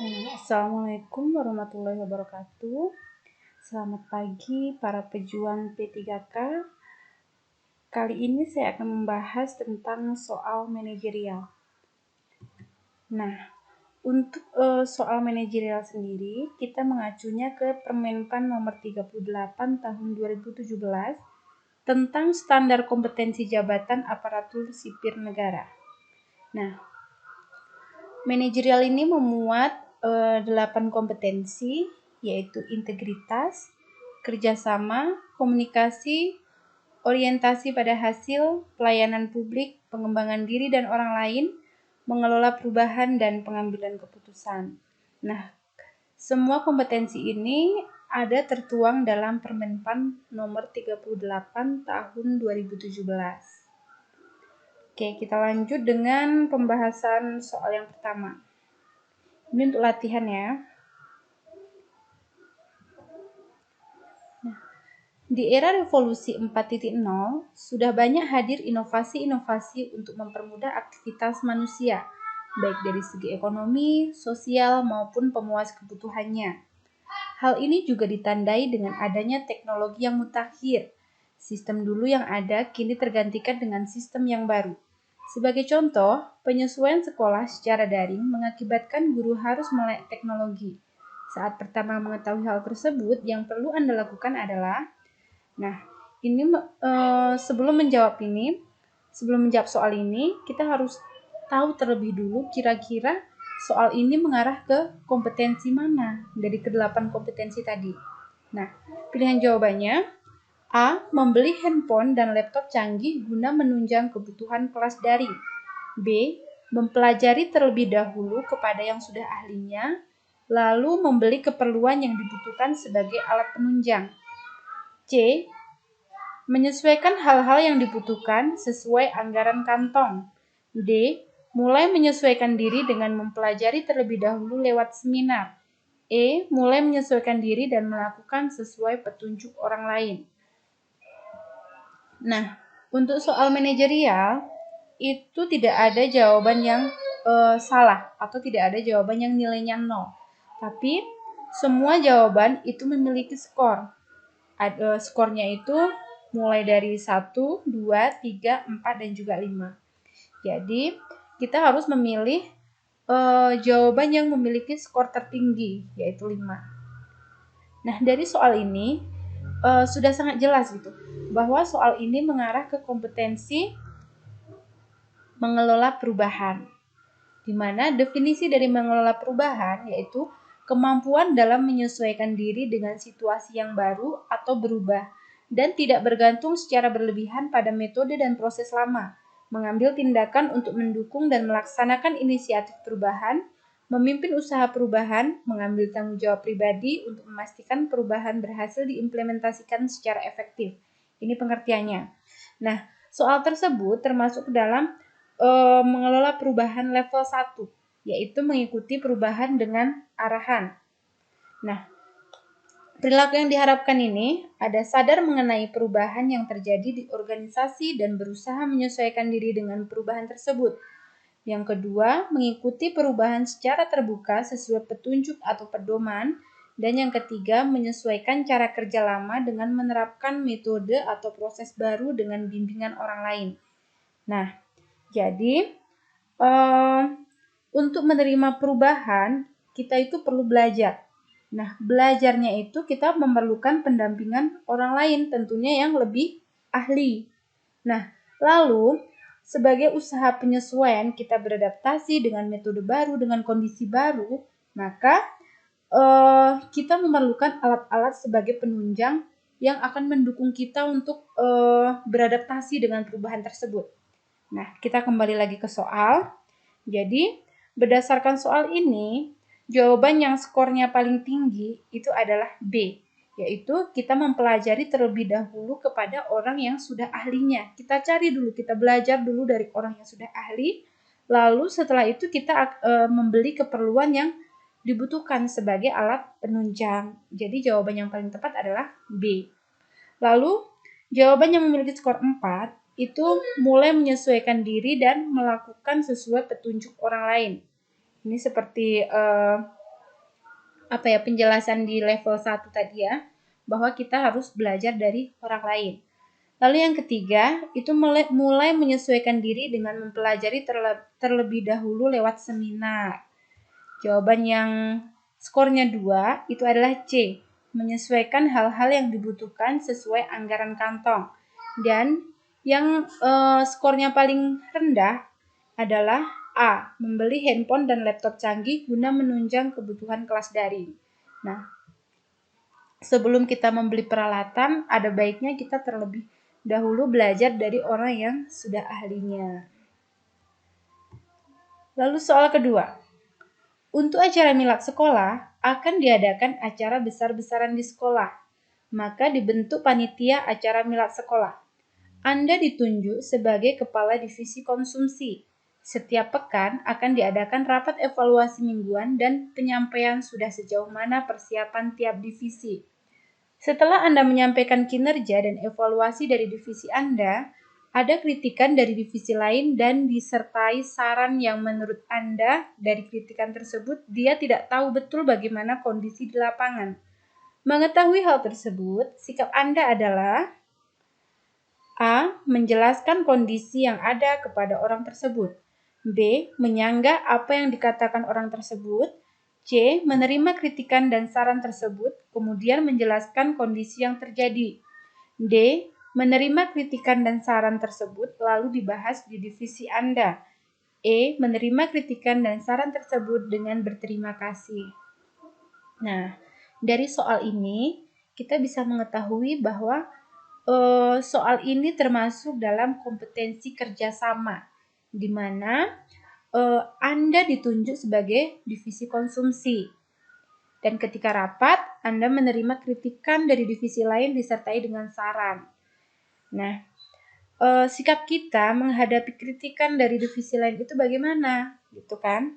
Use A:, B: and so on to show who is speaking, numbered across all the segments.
A: Assalamualaikum warahmatullahi wabarakatuh. Selamat pagi para pejuang P3K. Kali ini saya akan membahas tentang soal manajerial. Nah, untuk soal manajerial sendiri, kita mengacunya ke Permenpan nomor 38 tahun 2017 tentang standar kompetensi jabatan aparatur sipil negara. Nah, manajerial ini memuat 8 kompetensi, yaitu integritas, kerjasama, komunikasi, orientasi pada hasil, pelayanan publik, pengembangan diri dan orang lain, mengelola perubahan dan pengambilan keputusan. Nah, semua kompetensi ini ada tertuang dalam Permenpan nomor 38 tahun 2017. Oke, kita lanjut dengan pembahasan soal yang pertama. Ini untuk latihan ya. Di era revolusi 4.0, sudah banyak hadir inovasi-inovasi untuk mempermudah aktivitas manusia, baik dari segi ekonomi, sosial, maupun pemuas kebutuhannya. Hal ini juga ditandai dengan adanya teknologi yang mutakhir. Sistem dulu yang ada kini tergantikan dengan sistem yang baru. Sebagai contoh, penyesuaian sekolah secara daring mengakibatkan guru harus melek teknologi. Saat pertama mengetahui hal tersebut, yang perlu Anda lakukan adalah, sebelum menjawab soal ini, kita harus tahu terlebih dulu kira-kira soal ini mengarah ke kompetensi mana dari ke-8 kompetensi tadi. Nah, pilihan jawabannya A. Membeli handphone dan laptop canggih guna menunjang kebutuhan kelas daring. B. Mempelajari terlebih dahulu kepada yang sudah ahlinya, lalu membeli keperluan yang dibutuhkan sebagai alat penunjang. C. Menyesuaikan hal-hal yang dibutuhkan sesuai anggaran kantong. D. Mulai menyesuaikan diri dengan mempelajari terlebih dahulu lewat seminar. E. Mulai menyesuaikan diri dan melakukan sesuai petunjuk orang lain. Nah, untuk soal manajerial, itu tidak ada jawaban yang salah atau tidak ada jawaban yang nilainya 0. Tapi, semua jawaban itu memiliki skor. Skornya itu mulai dari 1, 2, 3, 4, dan juga 5. Jadi, kita harus memilih jawaban yang memiliki skor tertinggi, yaitu 5. Nah, dari soal ini sudah sangat jelas gitu, bahwa soal ini mengarah ke kompetensi mengelola perubahan, di mana definisi dari mengelola perubahan yaitu kemampuan dalam menyesuaikan diri dengan situasi yang baru atau berubah, dan tidak bergantung secara berlebihan pada metode dan proses lama, mengambil tindakan untuk mendukung dan melaksanakan inisiatif perubahan, memimpin usaha perubahan, mengambil tanggung jawab pribadi untuk memastikan perubahan berhasil diimplementasikan secara efektif. Ini pengertiannya. Nah, soal tersebut termasuk dalam mengelola perubahan level 1, yaitu mengikuti perubahan dengan arahan. Nah, perilaku yang diharapkan ini ada sadar mengenai perubahan yang terjadi di organisasi dan berusaha menyesuaikan diri dengan perubahan tersebut. Yang kedua, mengikuti perubahan secara terbuka sesuai petunjuk atau pedoman. Dan yang ketiga, menyesuaikan cara kerja lama dengan menerapkan metode atau proses baru dengan bimbingan orang lain. Nah, jadi untuk menerima perubahan, kita itu perlu belajar. Nah, belajarnya itu kita memerlukan pendampingan orang lain, tentunya yang lebih ahli. Nah, lalu sebagai usaha penyesuaian kita beradaptasi dengan metode baru, dengan kondisi baru, maka kita memerlukan alat-alat sebagai penunjang yang akan mendukung kita untuk beradaptasi dengan perubahan tersebut. Nah, kita kembali lagi ke soal. Jadi, berdasarkan soal ini, jawaban yang skornya paling tinggi itu adalah B, yaitu kita mempelajari terlebih dahulu kepada orang yang sudah ahlinya. Kita cari dulu, kita belajar dulu dari orang yang sudah ahli, lalu setelah itu kita membeli keperluan yang dibutuhkan sebagai alat penunjang. Jadi jawaban yang paling tepat adalah B. Lalu, jawaban yang memiliki skor 4 itu mulai menyesuaikan diri dan melakukan sesuai petunjuk orang lain. Ini seperti penjelasan di level 1 tadi ya, bahwa kita harus belajar dari orang lain. Lalu yang ketiga, itu mulai menyesuaikan diri dengan mempelajari terlebih dahulu lewat seminar. Jawaban yang skornya 2 itu adalah C, menyesuaikan hal-hal yang dibutuhkan sesuai anggaran kantong. Dan yang skornya paling rendah adalah A, membeli handphone dan laptop canggih guna menunjang kebutuhan kelas daring. Nah, sebelum kita membeli peralatan, ada baiknya kita terlebih dahulu belajar dari orang yang sudah ahlinya. Lalu soal kedua. Untuk acara milad sekolah, akan diadakan acara besar-besaran di sekolah. Maka dibentuk panitia acara milad sekolah. Anda ditunjuk sebagai kepala divisi konsumsi. Setiap pekan akan diadakan rapat evaluasi mingguan dan penyampaian sudah sejauh mana persiapan tiap divisi. Setelah Anda menyampaikan kinerja dan evaluasi dari divisi Anda, ada kritikan dari divisi lain dan disertai saran yang menurut Anda dari kritikan tersebut dia tidak tahu betul bagaimana kondisi di lapangan. Mengetahui hal tersebut, sikap Anda adalah A. Menjelaskan kondisi yang ada kepada orang tersebut. B. Menyanggah apa yang dikatakan orang tersebut. C. Menerima kritikan dan saran tersebut, kemudian menjelaskan kondisi yang terjadi. D. Menerima kritikan dan saran tersebut, lalu dibahas di divisi Anda. E. Menerima kritikan dan saran tersebut dengan berterima kasih. Nah, dari soal ini, kita bisa mengetahui bahwa soal ini termasuk dalam kompetensi kerjasama, di mana Anda ditunjuk sebagai divisi konsumsi. Dan ketika rapat, Anda menerima kritikan dari divisi lain disertai dengan saran. Nah, sikap kita menghadapi kritikan dari divisi lain itu bagaimana? Gitu kan?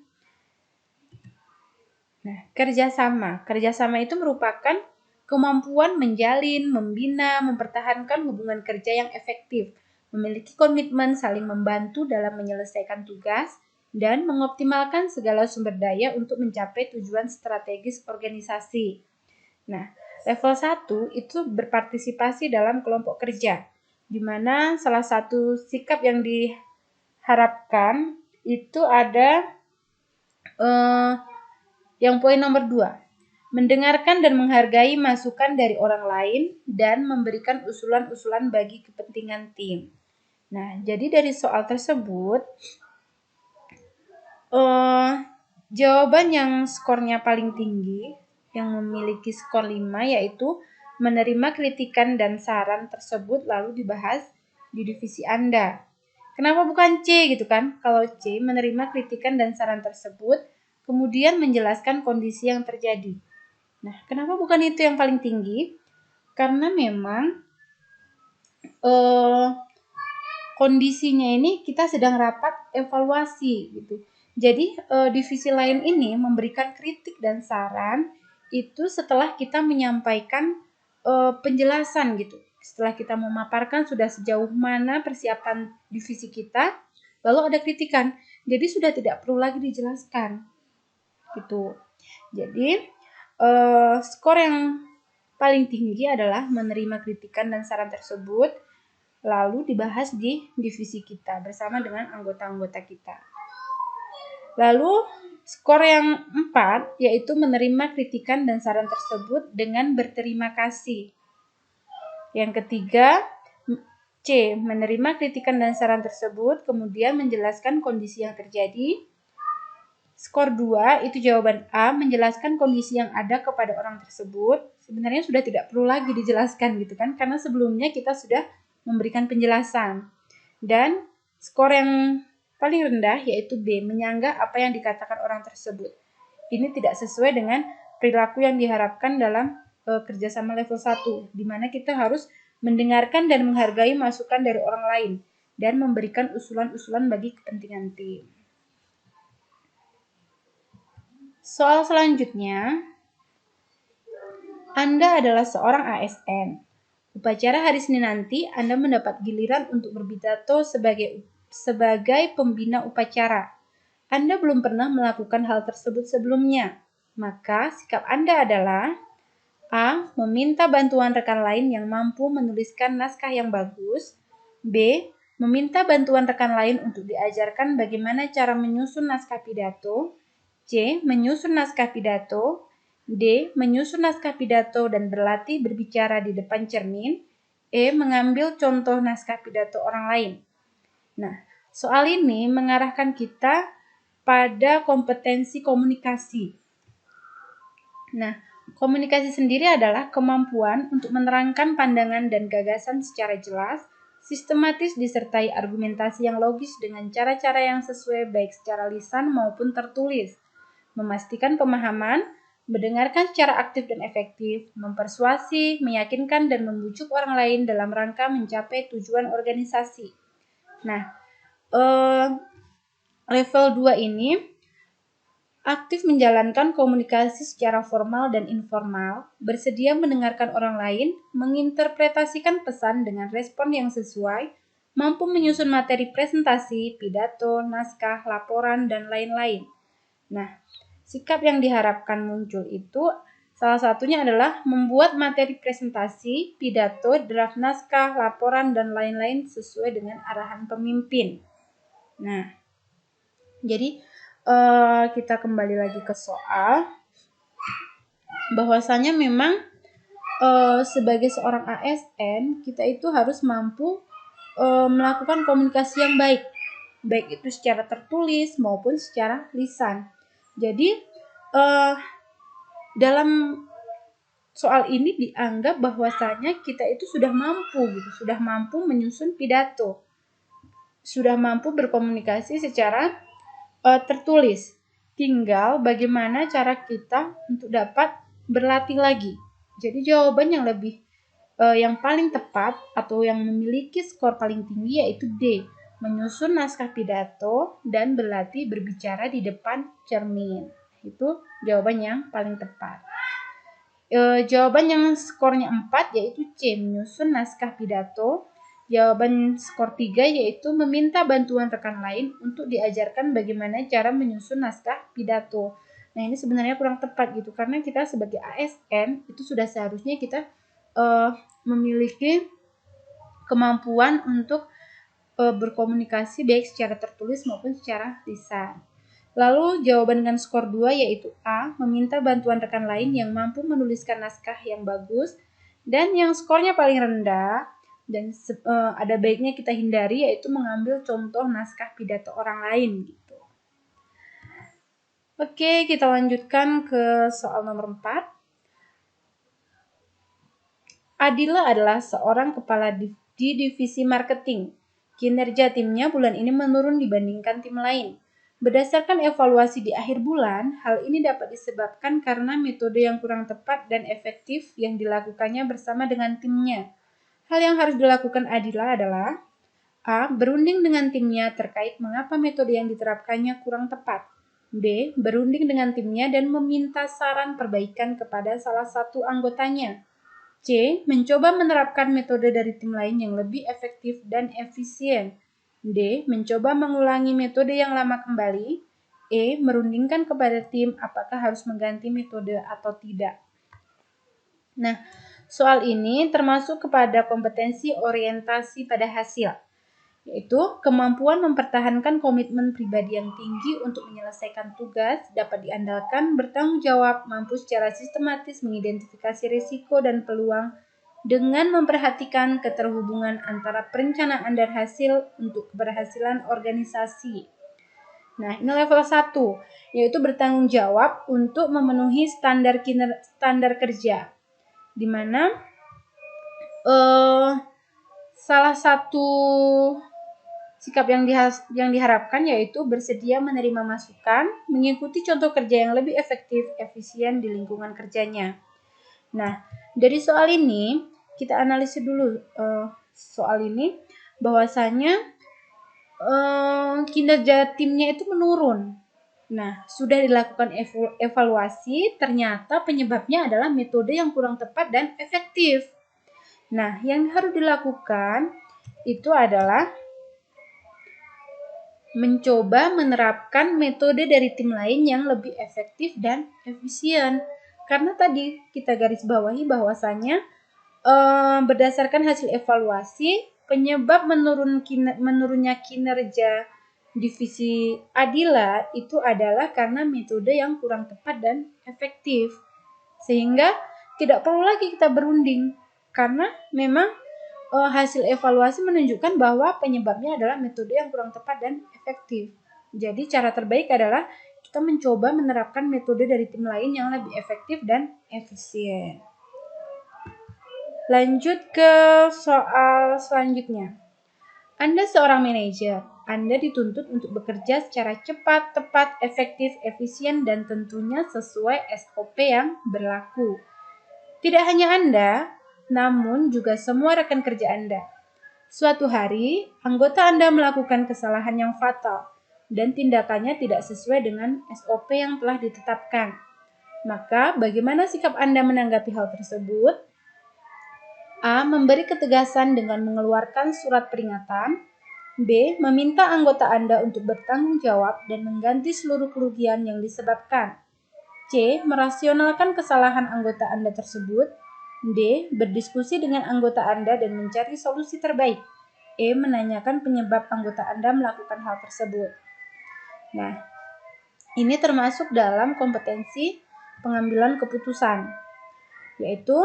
A: Nah, kerjasama. Kerjasama itu merupakan kemampuan menjalin, membina, mempertahankan hubungan kerja yang efektif, memiliki komitmen saling membantu dalam menyelesaikan tugas, dan mengoptimalkan segala sumber daya untuk mencapai tujuan strategis organisasi. Nah, level 1 itu berpartisipasi dalam kelompok kerja, di mana salah satu sikap yang diharapkan itu ada yang poin nomor 2, mendengarkan dan menghargai masukan dari orang lain dan memberikan usulan-usulan bagi kepentingan tim. Nah, jadi dari soal tersebut, jawaban yang skornya paling tinggi, yang memiliki skor 5, yaitu menerima kritikan dan saran tersebut lalu dibahas di divisi Anda. Kenapa bukan C gitu kan? Kalau C, menerima kritikan dan saran tersebut, kemudian menjelaskan kondisi yang terjadi. Nah, kenapa bukan itu yang paling tinggi? Karena memang kondisinya ini kita sedang rapat evaluasi gitu. Jadi divisi lain ini memberikan kritik dan saran itu setelah kita menyampaikan penjelasan gitu. Setelah kita memaparkan sudah sejauh mana persiapan divisi kita, lalu ada kritikan. Jadi sudah tidak perlu lagi dijelaskan gitu. Jadi skor yang paling tinggi adalah menerima kritikan dan saran tersebut, lalu dibahas di divisi kita bersama dengan anggota-anggota kita. Lalu skor yang 4 yaitu menerima kritikan dan saran tersebut dengan berterima kasih. Yang ketiga, C. Menerima kritikan dan saran tersebut, kemudian menjelaskan kondisi yang terjadi. Skor 2 itu jawaban A, menjelaskan kondisi yang ada kepada orang tersebut. Sebenarnya sudah tidak perlu lagi dijelaskan gitu kan, karena sebelumnya kita sudah memberikan penjelasan. Dan skor yang paling rendah yaitu B, menyanggah apa yang dikatakan orang tersebut. Ini tidak sesuai dengan perilaku yang diharapkan dalam kerjasama level 1, di mana kita harus mendengarkan dan menghargai masukan dari orang lain dan memberikan usulan-usulan bagi kepentingan tim. Soal selanjutnya, Anda adalah seorang ASN. Upacara hari Senin nanti, Anda mendapat giliran untuk berpidato sebagai pembina upacara. Anda belum pernah melakukan hal tersebut sebelumnya. Maka sikap Anda adalah A. Meminta bantuan rekan lain yang mampu menuliskan naskah yang bagus. B. Meminta bantuan rekan lain untuk diajarkan bagaimana cara menyusun naskah pidato. C. Menyusun naskah pidato. D. Menyusun naskah pidato dan berlatih berbicara di depan cermin. E. Mengambil contoh naskah pidato orang lain. Nah, soal ini mengarahkan kita pada kompetensi komunikasi. Nah, komunikasi sendiri adalah kemampuan untuk menerangkan pandangan dan gagasan secara jelas, sistematis disertai argumentasi yang logis dengan cara-cara yang sesuai baik secara lisan maupun tertulis, memastikan pemahaman, mendengarkan secara aktif dan efektif, mempersuasi, meyakinkan dan membujuk orang lain dalam rangka mencapai tujuan organisasi. Nah, level 2 ini aktif menjalankan komunikasi secara formal dan informal, bersedia mendengarkan orang lain, menginterpretasikan pesan dengan respon yang sesuai, mampu menyusun materi presentasi, pidato, naskah, laporan, dan lain-lain. Nah, sikap yang diharapkan muncul itu salah satunya adalah membuat materi presentasi, pidato, draft naskah, laporan, dan lain-lain sesuai dengan arahan pemimpin. Nah, jadi kita kembali lagi ke soal bahwasanya memang sebagai seorang ASN kita itu harus mampu melakukan komunikasi yang baik itu secara tertulis maupun secara lisan. Jadi dalam soal ini dianggap bahwasanya kita itu sudah mampu menyusun pidato, sudah mampu berkomunikasi secara tertulis. Tinggal bagaimana cara kita untuk dapat berlatih lagi. Jadi jawaban yang yang paling tepat atau yang memiliki skor paling tinggi yaitu D. Menyusun naskah pidato dan berlatih berbicara di depan cermin. Itu jawaban yang paling tepat. Jawaban yang skornya 4 yaitu C. Menyusun naskah pidato. Jawaban skor 3 yaitu meminta bantuan rekan lain untuk diajarkan bagaimana cara menyusun naskah pidato. Nah, ini sebenarnya kurang tepat gitu karena kita sebagai ASN itu sudah seharusnya kita memiliki kemampuan untuk berkomunikasi baik secara tertulis maupun secara lisan. Lalu jawaban dengan skor 2 yaitu A. Meminta bantuan rekan lain yang mampu menuliskan naskah yang bagus. Dan yang skornya paling rendah dan ada baiknya kita hindari yaitu mengambil contoh naskah pidato orang lain gitu. Oke, kita lanjutkan ke soal nomor 4. Adila adalah seorang kepala di divisi marketing. Kinerja timnya bulan ini menurun dibandingkan tim lain. Berdasarkan evaluasi di akhir bulan, hal ini dapat disebabkan karena metode yang kurang tepat dan efektif yang dilakukannya bersama dengan timnya. Hal yang harus dilakukan Adila adalah A. Berunding dengan timnya terkait mengapa metode yang diterapkannya kurang tepat. B. Berunding dengan timnya dan meminta saran perbaikan kepada salah satu anggotanya. C. Mencoba menerapkan metode dari tim lain yang lebih efektif dan efisien. D. Mencoba mengulangi metode yang lama kembali. E. Merundingkan kepada tim apakah harus mengganti metode atau tidak. Nah, soal ini termasuk kepada kompetensi orientasi pada hasil, yaitu kemampuan mempertahankan komitmen pribadi yang tinggi untuk menyelesaikan tugas, dapat diandalkan, bertanggung jawab, mampu secara sistematis mengidentifikasi risiko dan peluang dengan memperhatikan keterhubungan antara perencanaan dan hasil untuk keberhasilan organisasi. Nah, ini level 1, yaitu bertanggung jawab untuk memenuhi standar kerja, di mana salah satu sikap yang diharapkan yaitu bersedia menerima masukan, mengikuti contoh kerja yang lebih efektif, efisien di lingkungan kerjanya. Nah, dari soal ini kita analisis dulu soal ini bahwasanya kinerja timnya itu menurun. Nah, sudah dilakukan evaluasi, ternyata penyebabnya adalah metode yang kurang tepat dan efektif. Nah, yang harus dilakukan itu adalah mencoba menerapkan metode dari tim lain yang lebih efektif dan efisien. Karena tadi kita garis bawahi bahwasanya berdasarkan hasil evaluasi, penyebab menurunnya kinerja divisi Adila itu adalah karena metode yang kurang tepat dan efektif. Sehingga tidak perlu lagi kita berunding karena memang hasil evaluasi menunjukkan bahwa penyebabnya adalah metode yang kurang tepat dan efektif. Jadi cara terbaik adalah kita mencoba menerapkan metode dari tim lain yang lebih efektif dan efisien. Lanjut ke soal selanjutnya. Anda seorang manajer. Anda dituntut untuk bekerja secara cepat, tepat, efektif, efisien, dan tentunya sesuai SOP yang berlaku. Tidak hanya Anda, namun juga semua rekan kerja Anda. Suatu hari, anggota Anda melakukan kesalahan yang fatal dan tindakannya tidak sesuai dengan SOP yang telah ditetapkan. Maka, bagaimana sikap Anda menanggapi hal tersebut? A. Memberi ketegasan dengan mengeluarkan surat peringatan. B. Meminta anggota Anda untuk bertanggung jawab dan mengganti seluruh kerugian yang disebabkan. C. Merasionalkan kesalahan anggota Anda tersebut. D. Berdiskusi dengan anggota Anda dan mencari solusi terbaik. E. Menanyakan penyebab anggota Anda melakukan hal tersebut. Nah, ini termasuk dalam kompetensi pengambilan keputusan, yaitu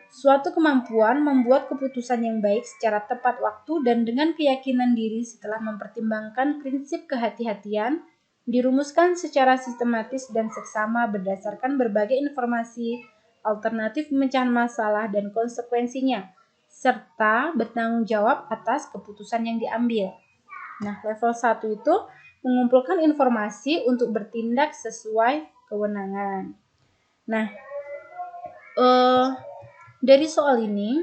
A: suatu kemampuan membuat keputusan yang baik secara tepat waktu dan dengan keyakinan diri setelah mempertimbangkan prinsip kehati-hatian, dirumuskan secara sistematis dan seksama berdasarkan berbagai informasi, alternatif pemecahan masalah dan konsekuensinya, serta bertanggung jawab atas keputusan yang diambil. Nah, level 1 itu mengumpulkan informasi untuk bertindak sesuai kewenangan. Nah, dari soal ini,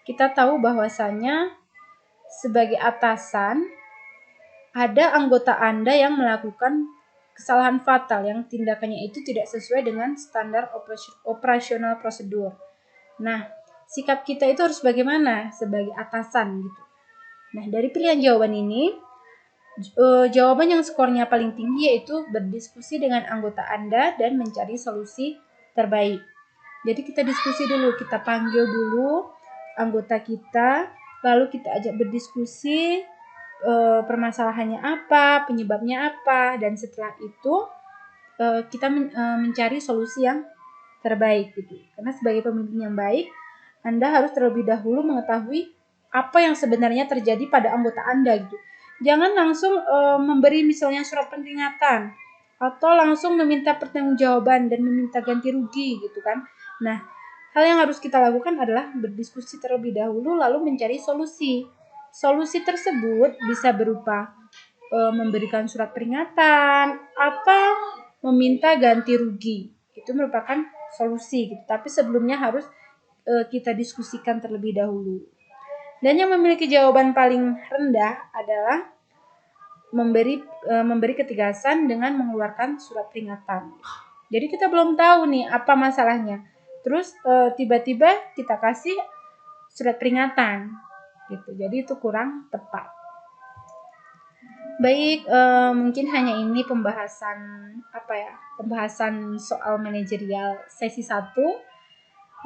A: kita tahu bahwasanya sebagai atasan, ada anggota Anda yang melakukan kesalahan fatal yang tindakannya itu tidak sesuai dengan standar operasional prosedur. Nah, sikap kita itu harus bagaimana sebagai atasan gitu. Nah, dari pilihan jawaban ini, jawaban yang skornya paling tinggi yaitu berdiskusi dengan anggota Anda dan mencari solusi terbaik. Jadi kita diskusi dulu, kita panggil dulu anggota kita, lalu kita ajak berdiskusi permasalahannya apa, penyebabnya apa, dan setelah itu kita mencari solusi yang terbaik gitu. Karena sebagai pemimpin yang baik, Anda harus terlebih dahulu mengetahui apa yang sebenarnya terjadi pada anggota Anda gitu. Jangan langsung memberi misalnya surat peringatan atau langsung meminta pertanggungjawaban dan meminta ganti rugi gitu kan. Nah, hal yang harus kita lakukan adalah berdiskusi terlebih dahulu lalu mencari solusi. Solusi tersebut bisa berupa memberikan surat peringatan atau meminta ganti rugi. Itu merupakan solusi gitu. Tapi sebelumnya harus kita diskusikan terlebih dahulu. Dan yang memiliki jawaban paling rendah adalah memberi ketegasan dengan mengeluarkan surat peringatan. Jadi kita belum tahu nih apa masalahnya. Terus tiba-tiba kita kasih surat peringatan gitu. Jadi itu kurang tepat. Baik, mungkin hanya ini pembahasan soal manajerial sesi 1.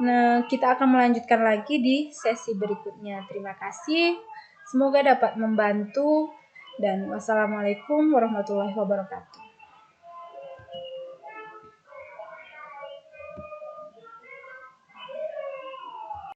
A: Nah, kita akan melanjutkan lagi di sesi berikutnya. Terima kasih. Semoga dapat membantu dan wassalamualaikum warahmatullahi wabarakatuh.